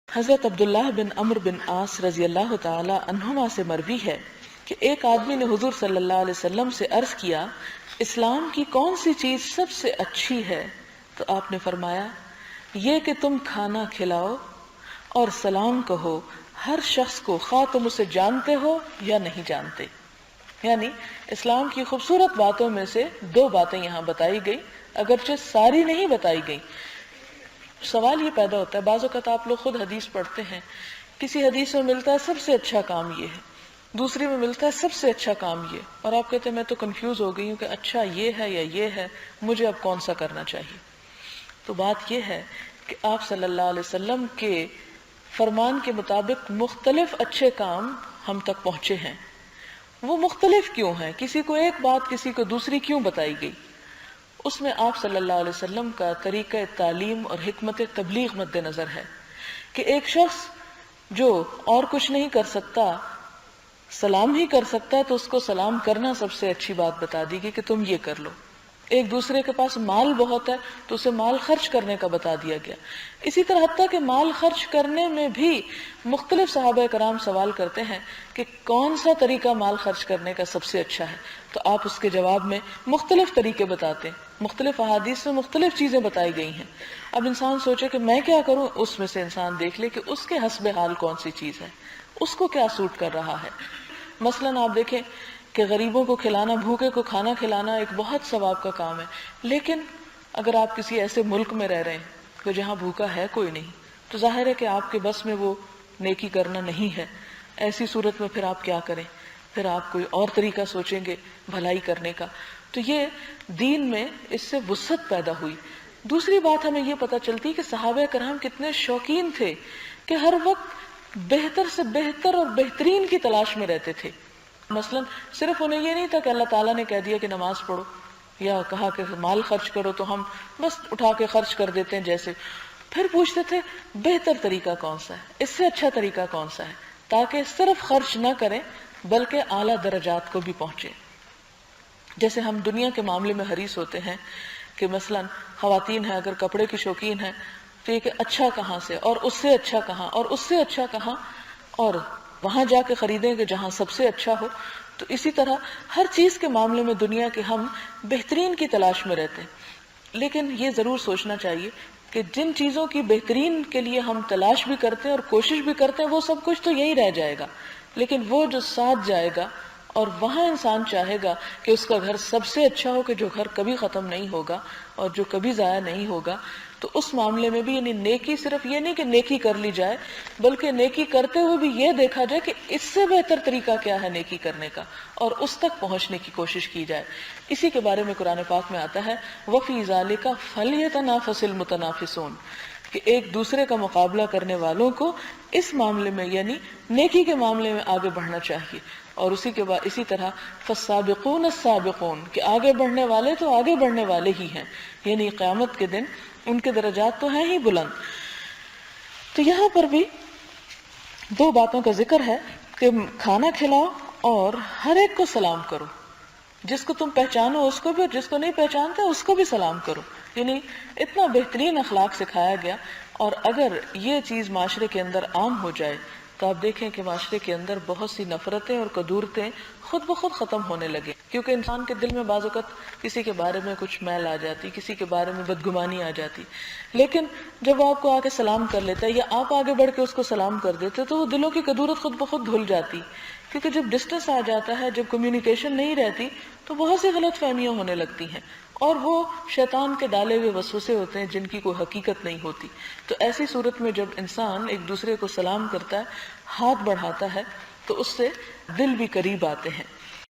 حضرت عبداللہ بن عمرو بن عاص رضی اللہ تعالی عنہما سے مروی ہے کہ ایک آدمی نے حضور صلی اللہ علیہ وسلم سے عرض کیا، اسلام کی کون سی چیز سب سے اچھی ہے؟ تو آپ نے فرمایا، یہ کہ تم کھانا کھلاؤ اور سلام کہو ہر شخص کو، خواہ تم اسے جانتے ہو یا نہیں جانتے۔ یعنی اسلام کی خوبصورت باتوں میں سے دو باتیں یہاں بتائی گئی، اگرچہ ساری نہیں بتائی گئی۔ سوال یہ پیدا ہوتا ہے، بعض اوقات آپ لوگ خود حدیث پڑھتے ہیں، کسی حدیث میں ملتا ہے سب سے اچھا کام یہ ہے، دوسری میں ملتا ہے سب سے اچھا کام یہ، اور آپ کہتے ہیں میں تو کنفیوز ہو گئی ہوں کہ اچھا یہ ہے یا یہ ہے، مجھے اب کون سا کرنا چاہیے۔ تو بات یہ ہے کہ آپ صلی اللہ علیہ وسلم کے فرمان کے مطابق مختلف اچھے کام ہم تک پہنچے ہیں۔ وہ مختلف کیوں ہیں؟ کسی کو ایک بات، کسی کو دوسری کیوں بتائی گئی؟ اس میں آپ صلی اللہ علیہ وسلم کا طریقہ تعلیم اور حکمت تبلیغ مد نظر ہے کہ ایک شخص جو اور کچھ نہیں کر سکتا، سلام ہی کر سکتا ہے، تو اس کو سلام کرنا سب سے اچھی بات بتا دی گئی کہ تم یہ کر لو۔ ایک دوسرے کے پاس مال بہت ہے تو اسے مال خرچ کرنے کا بتا دیا گیا۔ اسی طرح حتیٰ کہ مال خرچ کرنے میں بھی مختلف صحابہ کرام سوال کرتے ہیں کہ کون سا طریقہ مال خرچ کرنے کا سب سے اچھا ہے، تو آپ اس کے جواب میں مختلف طریقے بتاتے ہیں۔ مختلف احادیث میں مختلف چیزیں بتائی گئی ہیں۔ اب انسان سوچے کہ میں کیا کروں، اس میں سے انسان دیکھ لے کہ اس کے حسب حال کون سی چیز ہے، اس کو کیا سوٹ کر رہا ہے۔ مثلاً آپ دیکھیں کہ غریبوں کو کھلانا، بھوکے کو کھانا کھلانا ایک بہت ثواب کا کام ہے، لیکن اگر آپ کسی ایسے ملک میں رہ رہے ہیں کہ جہاں بھوکا ہے کوئی نہیں، تو ظاہر ہے کہ آپ کے بس میں وہ نیکی کرنا نہیں ہے۔ ایسی صورت میں پھر آپ کیا کریں؟ پھر آپ کوئی اور طریقہ سوچیں گے بھلائی کرنے کا۔ تو یہ دین میں اس سے وسعت پیدا ہوئی۔ دوسری بات ہمیں یہ پتہ چلتی کہ صحابہ کرام کتنے شوقین تھے کہ ہر وقت بہتر سے بہتر اور بہترین کی تلاش میں رہتے تھے۔ مثلا صرف انہیں یہ نہیں تھا کہ اللہ تعالیٰ نے کہہ دیا کہ نماز پڑھو یا کہا کہ مال خرچ کرو تو ہم بس اٹھا کے خرچ کر دیتے ہیں جیسے، پھر پوچھتے تھے بہتر طریقہ کون سا ہے، اس سے اچھا طریقہ کون سا ہے، تاکہ صرف خرچ نہ کریں بلکہ اعلیٰ درجات کو بھی پہنچے۔ جیسے ہم دنیا کے معاملے میں حریص ہوتے ہیں کہ مثلا خواتین ہیں، اگر کپڑے کی شوقین ہیں تو یہ کہ اچھا کہاں سے، اور اس سے اچھا کہاں، اور اس سے اچھا کہاں، اور وہاں جا کے خریدیں کہ جہاں سب سے اچھا ہو۔ تو اسی طرح ہر چیز کے معاملے میں دنیا کے ہم بہترین کی تلاش میں رہتے ہیں، لیکن یہ ضرور سوچنا چاہیے کہ جن چیزوں کی بہترین کے لیے ہم تلاش بھی کرتے ہیں اور کوشش بھی کرتے ہیں، وہ سب کچھ تو یہی رہ جائے گا، لیکن وہ جو ساتھ جائے گا اور وہاں انسان چاہے گا کہ اس کا گھر سب سے اچھا ہو، کہ جو گھر کبھی ختم نہیں ہوگا اور جو کبھی ضائع نہیں ہوگا، تو اس معاملے میں بھی یعنی نیکی صرف یہ نہیں کہ نیکی کر لی جائے، بلکہ نیکی کرتے ہوئے بھی یہ دیکھا جائے کہ اس سے بہتر طریقہ کیا ہے نیکی کرنے کا، اور اس تک پہنچنے کی کوشش کی جائے۔ اسی کے بارے میں قرآن پاک میں آتا ہے وَفِي ذَلِكَ فَلْيَتَنَافَسِ الْمُتَنَافِسُونَ، کہ ایک دوسرے کا مقابلہ کرنے والوں کو اس معاملے میں یعنی نیکی کے معاملے میں آگے بڑھنا چاہیے۔ اور اسی طرح فَالسَّابِقُونَ السَّابِقُونَ، کہ آگے بڑھنے والے تو آگے بڑھنے والے ہی ہیں، یعنی قیامت کے دن ان کے درجات تو ہیں ہی بلند۔ تو یہاں پر بھی دو باتوں کا ذکر ہے کہ کھانا کھلاؤ اور ہر ایک کو سلام کرو، جس کو تم پہچانو اس کو بھی، اور جس کو نہیں پہچانتے اس کو بھی سلام کرو۔ یعنی اتنا بہترین اخلاق سکھایا گیا، اور اگر یہ چیز معاشرے کے اندر عام ہو جائے تو آپ دیکھیں کہ معاشرے کے اندر بہت سی نفرتیں اور کدورتیں خود بخود ختم ہونے لگے، کیونکہ انسان کے دل میں بعض اوقات کسی کے بارے میں کچھ میل آ جاتی، کسی کے بارے میں بدگمانی آ جاتی، لیکن جب وہ آپ کو آ کے سلام کر لیتا ہے یا آپ آگے بڑھ کے اس کو سلام کر دیتے تو وہ دلوں کی کدورت خود بخود دھل جاتی۔ کیونکہ جب ڈسٹنس آ جاتا ہے، جب کمیونیکیشن نہیں رہتی، تو بہت سی غلط فہمیاں ہونے لگتی ہیں، اور وہ شیطان کے ڈالے ہوئے وسوسے ہوتے ہیں جن کی کوئی حقیقت نہیں ہوتی۔ تو ایسی صورت میں جب انسان ایک دوسرے کو سلام کرتا ہے، ہاتھ بڑھاتا ہے، تو اس سے دل بھی قریب آتے ہیں۔